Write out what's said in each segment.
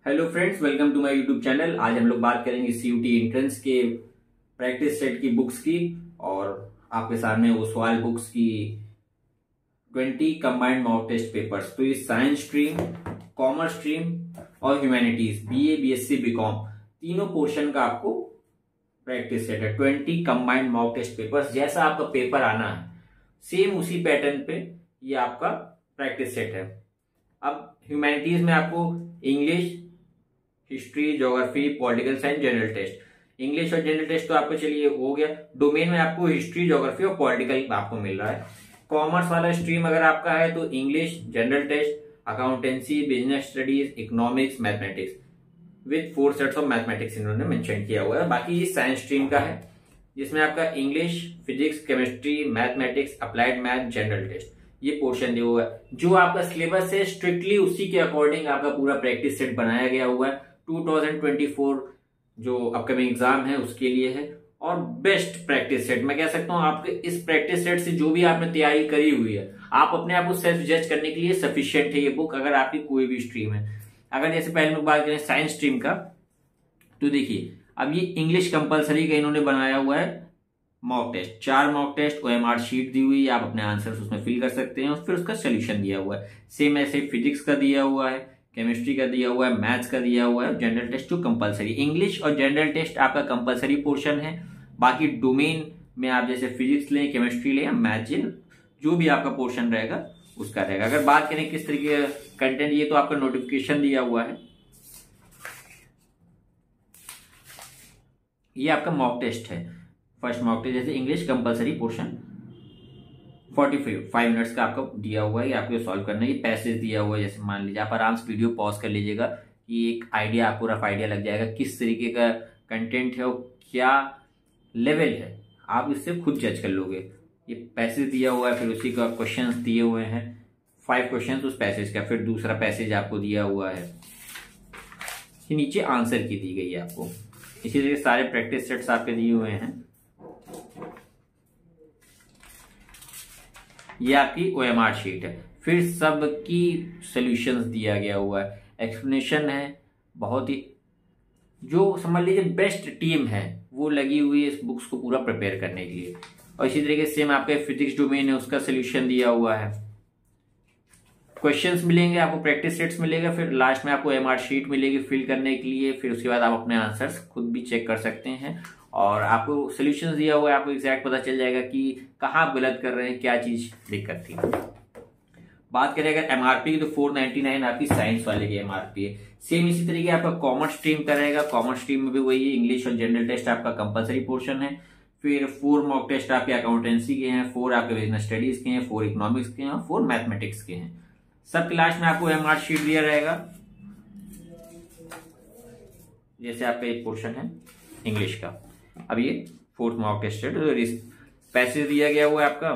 Hello friends, welcome to my YouTube channel. आज हम लोग बात करेंगे सीयूटी एंट्रेंस के प्रैक्टिस सेट की बुक्स की और आपके सामने वो सवाल बुक्स की 20 कंबाइंड मॉक टेस्ट पेपर्स। तो ये साइंस स्ट्रीम, कॉमर्स स्ट्रीम और ह्यूमैनिटीज बीए, बीएससी, बीकॉम तीनों पोर्शन का आपको प्रैक्टिस सेट है। 20 कंबाइंड मॉक टेस्ट पेपर्स, जैसा आपका पेपर आना है सेम उसी पैटर्न पे ये आपका प्रैक्टिस सेट है। अब ह्यूमैनिटीज में आपको English, history, geography, political science, general test. English और जनरल टेस्ट तो आपको चलिए हो गया। डोमेन में आपको हिस्ट्री, ज्योग्राफी और पॉलिटिकल आपको मिल रहा है। कॉमर्स वाला स्ट्रीम अगर आपका है तो English, general test, accountancy, business studies, economics, mathematics with 4 sets of mathematics इन्होंने मेंशन किया हुआ है। बाकी ये साइंस स्ट्रीम का है जिसमें आपका English, physics, chemistry, mathematics, applied math, general test ये पोर्शन दिया हुआ है। जो आपका सिलेबस है स्ट्रिक्टली उसी के अकॉर्डिंग आपका पूरा प्रैक्टिस सेट बनाया गया हुआ है। 2024 जो अपकमिंग एग्जाम है उसके लिए है और बेस्ट प्रैक्टिस सेट मैं कह सकता हूं। आपके इस प्रैक्टिस सेट से जो भी आपने तैयारी करी हुई है, आप अपने आप को सेल्फ जज करने के लिए सफिशिएंट है ये बुक, अगर आपकी कोई भी स्ट्रीम है। अगर जैसे पहले हम बात करें साइंस स्ट्रीम का, तो देखिए अब ये इंग्लिश कंपलसरी का इन्होंने बनाया हुआ है mock test. 4 mock test, OMR sheet दी हुई है, आप अपने आंसर्स उसमें फिल कर सकते हैं और फिर उसका सोल्यूशन दिया हुआ है। सेम ऐसे फिजिक्स का दिया हुआ है, केमिस्ट्री का दिया हुआ है, मैथ्स का दिया हुआ है, जनरल टेस्ट जो कंपलसरी। इंग्लिश और जनरल टेस्ट आपका कंपलसरी पोर्शन है। बाकी डोमेन में आप जैसे फिजिक्स लें, केमिस्ट्री लें या मैथ्स लें, जो भी आपका पोर्शन रहेगा उसका रहेगा। अगर बात करें किस तरीके का कंटेंट, ये तो आपका नोटिफिकेशन दिया हुआ है। ये आपका मॉक टेस्ट है, फर्स्ट मॉक टेस्ट। जैसे इंग्लिश कंपलसरी पोर्शन 45 मिनट्स का आपको दिया हुआ है, ये आपको सॉल्व करना है। ये पैसेज दिया हुआ है, जैसे मान लीजिए आप आराम से वीडियो पॉज कर लीजिएगा कि एक आइडिया, आपको रफ आइडिया लग जाएगा किस तरीके का कंटेंट है और क्या लेवल है, आप इससे खुद जज कर लोगे। ये पैसेज दिया हुआ है, फिर उसी का क्वेश्चंस दिए हुए हैं, 5 क्वेश्चंस उस पैसेज का, फिर दूसरा पैसेज आपको दिया हुआ है, ये नीचे आंसर की दी गई है आपको। इसी तरीके सारे प्रैक्टिस सेट्स आपके दिए हुए हैं। ये आपकी ओएमआर शीट है, फिर सबकी सॉल्यूशंस दिया गया हुआ है, एक्सप्लेनेशन है। बहुत ही जो समझ लीजिए बेस्ट टीम है वो लगी हुई है इस बुक्स को पूरा प्रिपेयर करने के लिए। और इसी तरीके से सेम आपके फिजिक्स डोमेन है, उसका सॉल्यूशन दिया हुआ है। क्वेश्चंस मिलेंगे आपको, प्रैक्टिस सेट्स मिलेगा, फिर लास्ट में आपको ओएमआर शीट मिलेगी फिल करने के लिए। फिर उसके बाद आप अपने आंसर्स खुद भी चेक कर सकते हैं और आपको सॉल्यूशंस दिया हुआ है, आपको एग्जैक्ट पता चल जाएगा कि कहाँ आप गलत कर रहे हैं, क्या चीज दिक्कत थी। बात करें अगर एमआरपी की, तो 499 आपकी साइंस वाले की एमआरपी है। सेम इसी तरीके आपका कॉमर्स स्ट्रीम का रहेगा। कॉमर्स स्ट्रीम में भी वही है, इंग्लिश और जनरल टेस्ट आपका कंपलसरी पोर्शन है। फिर 4 मॉक टेस्ट आपके अकाउंटेंसी के हैं, 4 आपके बिजनेस स्टडीज के हैं, 4 इकोनॉमिक्स के हैं और 4 मैथमेटिक्स के हैं। सब क्लास में आपको एमआर शीट दिया रहेगा। जैसे आपका एक पोर्शन है इंग्लिश का, अब ये 4th मॉक टेस्ट है, तो पैसेज दिया गया हुआ है आपका,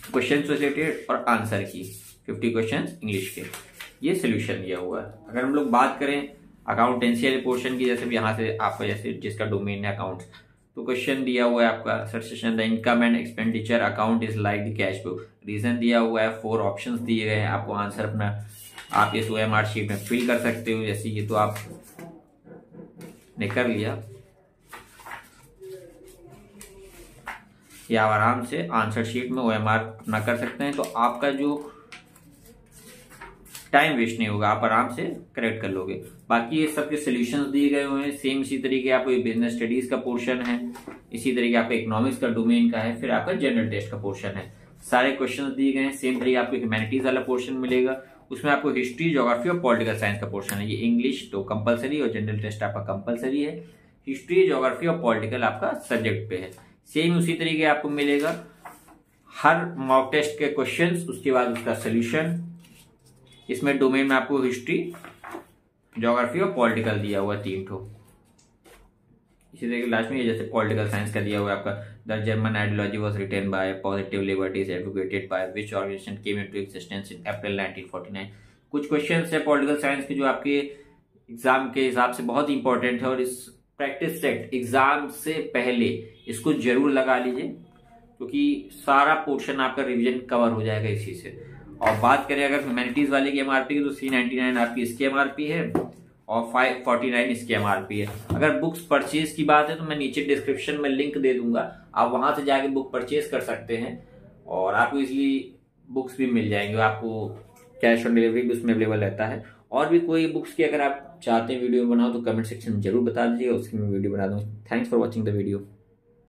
क्वेश्चन रिलेटेड और आंसर की 50 क्वेश्चन इंग्लिश के, ये सोल्यूशन दिया हुआ है। अगर हम लोग बात करें अकाउंटेंसी वाले पोर्शन की, जैसे यहाँ से आपका जैसे जिसका डोमेन है अकाउंट्स, तो क्वेश्चन दिया हुआ है आपका subscription the income and expenditure account is like the cash book. Reason दिया हुआ है, 4 ऑप्शंस दिए गए हैं आपको। आंसर अपना आप इस ओएमआर शीट में फिल कर सकते हो। जैसे ये तो आप ने कर लिया, या आराम से आंसर शीट में ओएमआर अपना कर सकते हैं, तो आपका जो टाइम वेस्ट नहीं होगा, आप आराम से करेक्ट कर लोगे। बाकी ये सबके सॉल्यूशंस दिए गए हुए हैं। सेम इसी तरीके आपको बिजनेस स्टडीज का पोर्शन है, इसी तरीके आपका इकोनॉमिक्स का डोमेन का है, फिर आपका जनरल टेस्ट का पोर्शन है। सारे क्वेश्चंस दिए गए हैं। सेम तरीके आपको ह्यूमैनिटीज वाला पोर्शन मिलेगा, उसमें आपको हिस्ट्री, ज्योग्राफी और पॉलिटिकल साइंस का पोर्शन है। ये इंग्लिश तो कंपलसरी और जनरल टेस्ट आपका कंपलसरी है। हिस्ट्री, ज्योग्राफी और पॉलिटिकल आपका सब्जेक्ट पे है। सेम उसी तरीके आपको मिलेगा हर मॉक टेस्ट के क्वेश्चंस, उसके बाद उसका सोल्यूशन। इसमें डोमेन में आपको हिस्ट्री, ज्योग्राफी और पॉलिटिकल दिया हुआ है 3 ठो। इसी तरीके लास्ट में ये जैसे पॉलिटिकल साइंस का दिया हुआ है आपका, the German ideology was written by, positive liberties advocated by which organisation came into existence in April 1949। कुछ क्वेश्चंस है पॉलिटिकल साइंस के जो आपके एग्जाम के हिसाब से बहुत इंपॉर्टेंट है, और इस प्रैक्टिस सेट एग्जाम से पहले इसको जरूर लगा लीजिए, क्योंकि सारा पोर्शन आपका रिवीजन कवर हो जाएगा इसी से। और बात करें अगर ह्यूमैनिटीज वाले की एमआरपी की तो 399 आपकी इसकी एमआरपी है और 549 इसकी एमआरपी है। अगर बुक्स परचेज की बात है तो मैं नीचे डिस्क्रिप्शन में लिंक दे दूंगा, आप वहां से जाके बुक परचेज कर सकते हैं और आपको इजीली बुक्स भी मिल जाएंगे। आपको कैश ऑन डिलीवरी भी उसमें अवेलेबल रहता है। और भी कोई बुक्स की अगर आप चाहते हैं वीडियो बनाओ तो कमेंट सेक्शन में जरूर बता दीजिएगा, उसकी मैं वीडियो बना दूंगा। Thanks for watching the video.